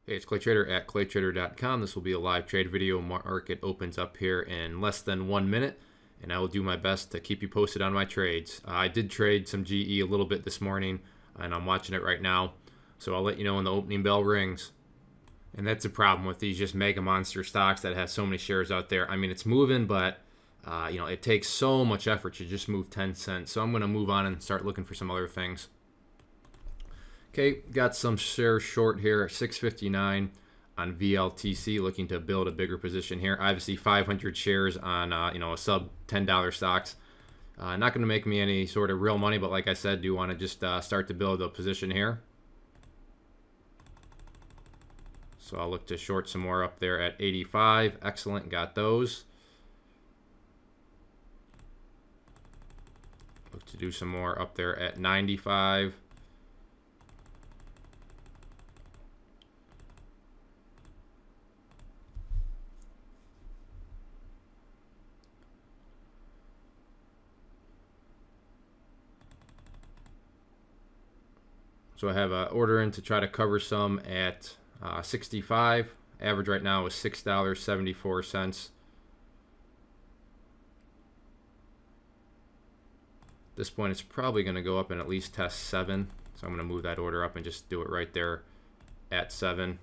Hey, it's Clay Trader at claytrader.com. This will be a live trade video. Market opens up here in less than 1 minute, and I will do my best to keep you posted on my trades. I did trade some GE a little bit this morning, and I'm watching it right now, so I'll let you know when the opening bell rings. And that's the problem with these just mega monster stocks that have so many shares out there. I mean, it's moving, but it takes so much effort to just move 10 cents. So I'm going to move on and start looking for some other things. Okay, got some shares short here, 659 on VLTC, looking to build a bigger position here. Obviously, 500 shares on a sub $10 stocks. Not going to make me any sort of real money, but like I said, do want to just start to build a position here. So I'll look to short some more up there at 85. Excellent, got those. Look to do some more up there at 95. So I have an order in to try to cover some at 65. Average right now is $6.74. At this point, it's probably going to go up and at least test 7. So I'm going to move that order up and just do it right there at 7.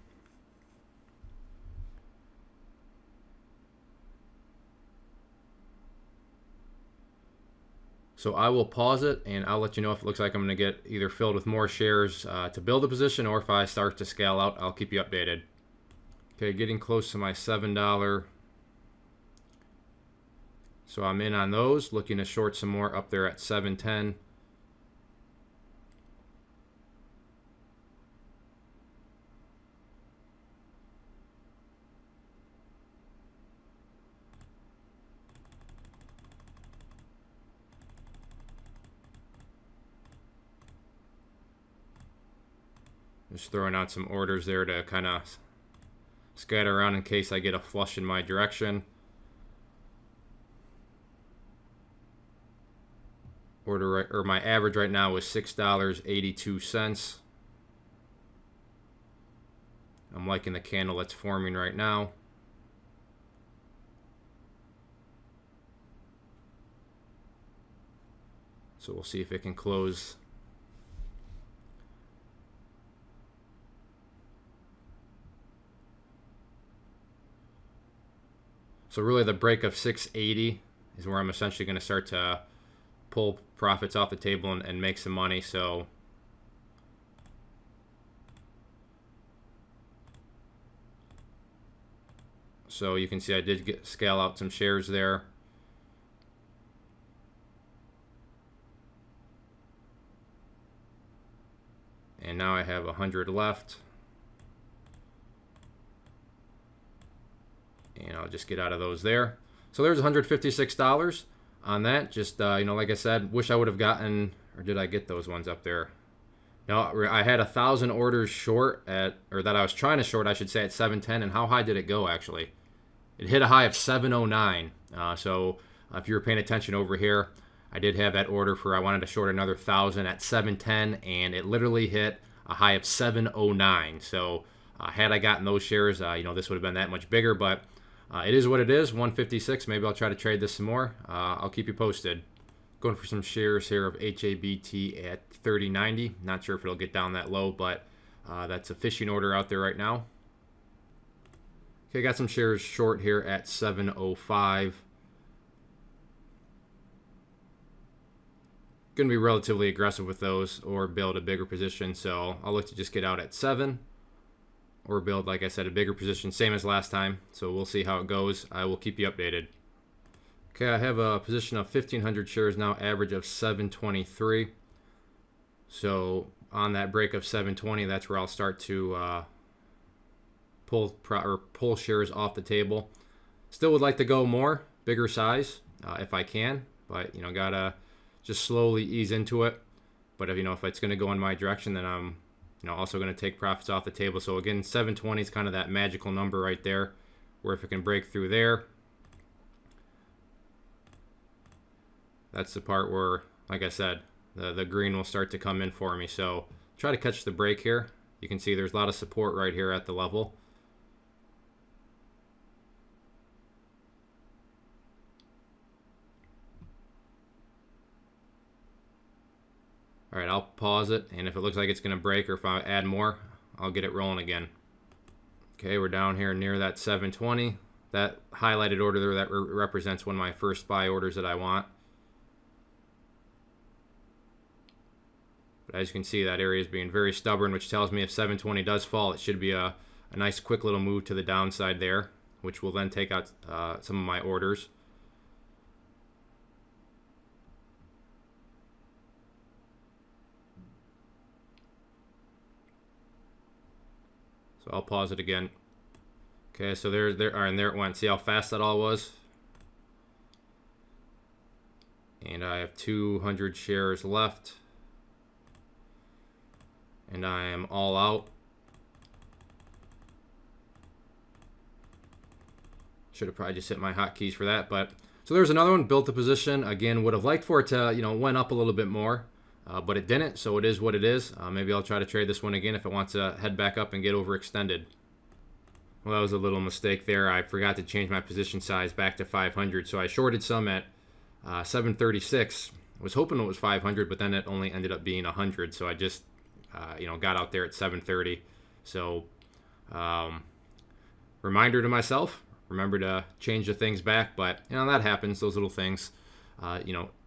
So I will pause it, and I'll let you know if it looks like I'm going to get either filled with more shares to build a position, or if I start to scale out, I'll keep you updated. Okay, getting close to my $7. So I'm in on those, looking to short some more up there at 7.10. Just throwing out some orders there to kind of scatter around in case I get a flush in my direction. My average right now is $6.82. I'm liking the candle that's forming right now. So we'll see if it can close. So really the break of 680 is where I'm essentially going to start to pull profits off the table and make some money. So you can see I did scale out some shares there. And now I have 100 left. And I'll just get out of those there. So there's $156 on that. Just, like I said, wish I would have gotten, or did I get those ones up there? No, I had 1,000 orders short or that I was trying to short, I should say, at 710. And how high did it go, actually? It hit a high of 709. So if you were paying attention over here, I did have that order for I wanted to short another 1,000 at 710, and it literally hit a high of 709. So had I gotten those shares, this would have been that much bigger, but it is what it is, 156. Maybe I'll try to trade this some more. I'll keep you posted. Going for some shares here of HABT at 30.90. Not sure if it'll get down that low, but that's a fishing order out there right now. Okay, got some shares short here at 7.05. Going to be relatively aggressive with those or build a bigger position. So I'll look to just get out at 7. Or build, like I said, a bigger position, same as last time. So we'll see how it goes. I will keep you updated. Okay, I have a position of 1,500 shares now, average of 723. So on that break of 720, that's where I'll start to pull shares off the table. Still would like to go more, bigger size, if I can. But, gotta just slowly ease into it. But if it's going to go in my direction, then I'm also going to take profits off the table. So again, 720 is kind of that magical number right there, where if it can break through there, that's the part where, like I said, the green will start to come in for me. So try to catch the break here. You can see there's a lot of support right here at the level. All right, I'll pause it, and if it looks like it's going to break or if I add more, I'll get it rolling again. Okay, we're down here near that 720. That highlighted order there, that represents one of my first buy orders that I want. But as you can see, that area is being very stubborn, which tells me if 720 does fall, it should be a nice quick little move to the downside there, which will then take out some of my orders. So I'll pause it again. Okay, so there it went. See how fast that all was? And I have 200 shares left. And I am all out. Should have probably just hit my hotkeys for that. But so there's another one, built a position. Again, would have liked for it to, went up a little bit more. But it didn't, so it is what it is. Maybe I'll try to trade this one again if it wants to head back up and get overextended. Well, that was a little mistake there. I forgot to change my position size back to 500, so I shorted some at 736. I was hoping it was 500, but then it only ended up being 100, so I just, got out there at 730. So, reminder to myself, remember to change the things back, but, that happens, those little things.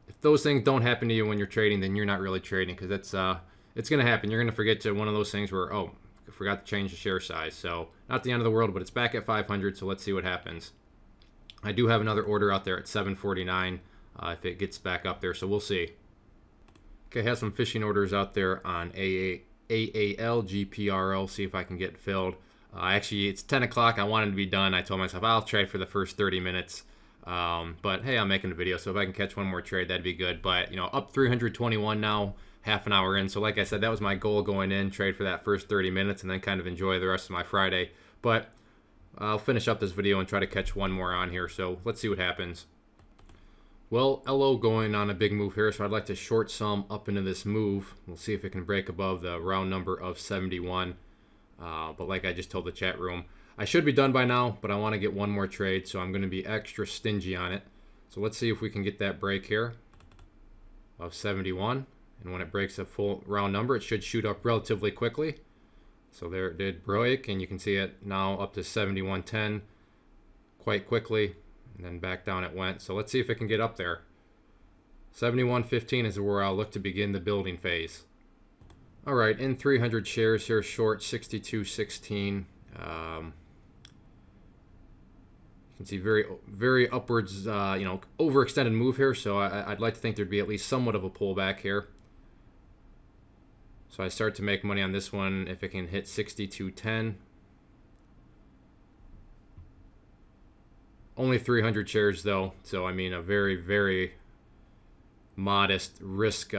If those things don't happen to you when you're trading, then you're not really trading, because it's going to happen. You're going to forget to one of those things where, oh, I forgot to change the share size. So not the end of the world, but it's back at 500, so let's see what happens. I do have another order out there at 749 if it gets back up there, so we'll see. Okay, I have some fishing orders out there on AAL, GPRL, see if I can get filled. Actually, it's 10 o'clock. I wanted to be done. I told myself I'll trade for the first 30 minutes. But hey, I'm making a video, so if I can catch one more trade, that'd be good. But up 321 now, half an hour in. So like I said, that was my goal going in, trade for that first 30 minutes and then kind of enjoy the rest of my Friday. But I'll finish up this video and try to catch one more on here. So let's see what happens. Well, LO going on a big move here, so I'd like to short some up into this move. We'll see if it can break above the round number of 71. But like I just told the chat room, I should be done by now, but I want to get one more trade, so I'm going to be extra stingy on it. So let's see if we can get that break here of 71. And when it breaks a full round number, it should shoot up relatively quickly. So there it did break, and you can see it now up to 71.10 quite quickly. And then back down it went. So let's see if it can get up there. 71.15 is where I'll look to begin the building phase. All right, in 300 shares here, short 62.16. You can see very upwards, overextended move here. So I'd like to think there'd be at least somewhat of a pullback here. So I start to make money on this one if it can hit 62.10. Only 300 shares though, so I mean a very, very modest risk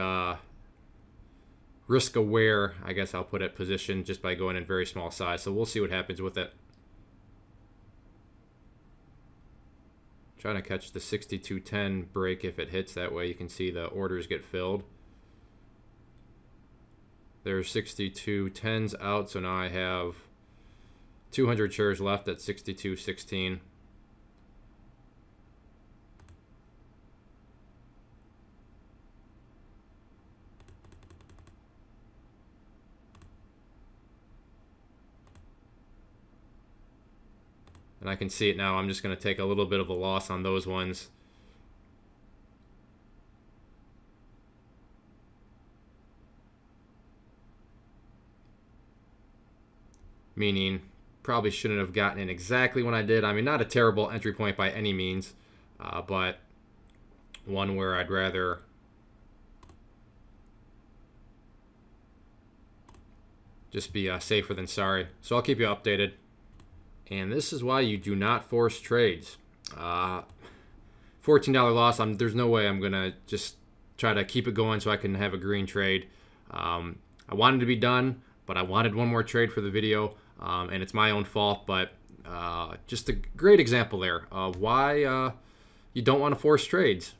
aware, I guess I'll put it, position just by going in very small size. So we'll see what happens with it. Trying to catch the 62.10 break if it hits, that way you can see the orders get filled. There's 62.10s out, so now I have 200 shares left at 62.16. And I can see it now. I'm just going to take a little bit of a loss on those ones. Meaning, probably shouldn't have gotten in exactly when I did. I mean, not a terrible entry point by any means, but one where I'd rather just be safer than sorry. So I'll keep you updated. And this is why you do not force trades. $14 loss. There's no way I'm going to just try to keep it going so I can have a green trade. I wanted to be done, but I wanted one more trade for the video. And it's my own fault, but just a great example there of why you don't want to force trades.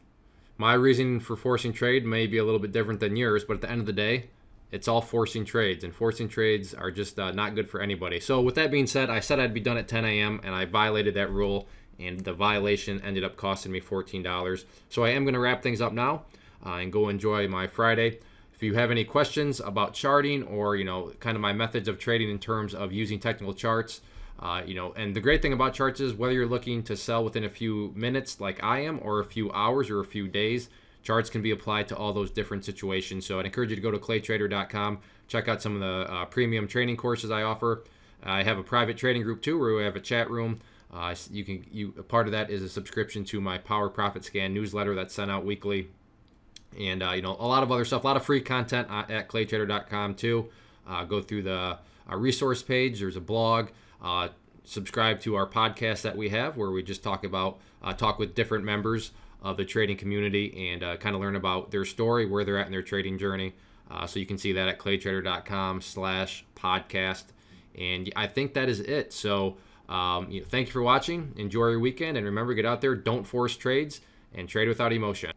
My reason for forcing trade may be a little bit different than yours, but at the end of the day, it's all forcing trades, and forcing trades are just not good for anybody. So with that being said, I said I'd be done at 10 a.m. and I violated that rule, and the violation ended up costing me $14. So I am going to wrap things up now and go enjoy my Friday. If you have any questions about charting, or kind of my methods of trading in terms of using technical charts, and the great thing about charts is whether you're looking to sell within a few minutes like I am, or a few hours or a few days, charts can be applied to all those different situations. So I'd encourage you to go to claytrader.com, check out some of the premium training courses I offer. I have a private trading group too, where we have a chat room. Part of that is a subscription to my Power Profit Scan newsletter that's sent out weekly, and a lot of other stuff, a lot of free content at claytrader.com too. Go through the resource page. There's a blog. Subscribe to our podcast that we have, where we just talk with different members of the trading community, and kind of learn about their story, where they're at in their trading journey. So you can see that at claytrader.com/podcast. And I think that is it. So thank you for watching. Enjoy your weekend, and remember, get out there, don't force trades, and trade without emotion.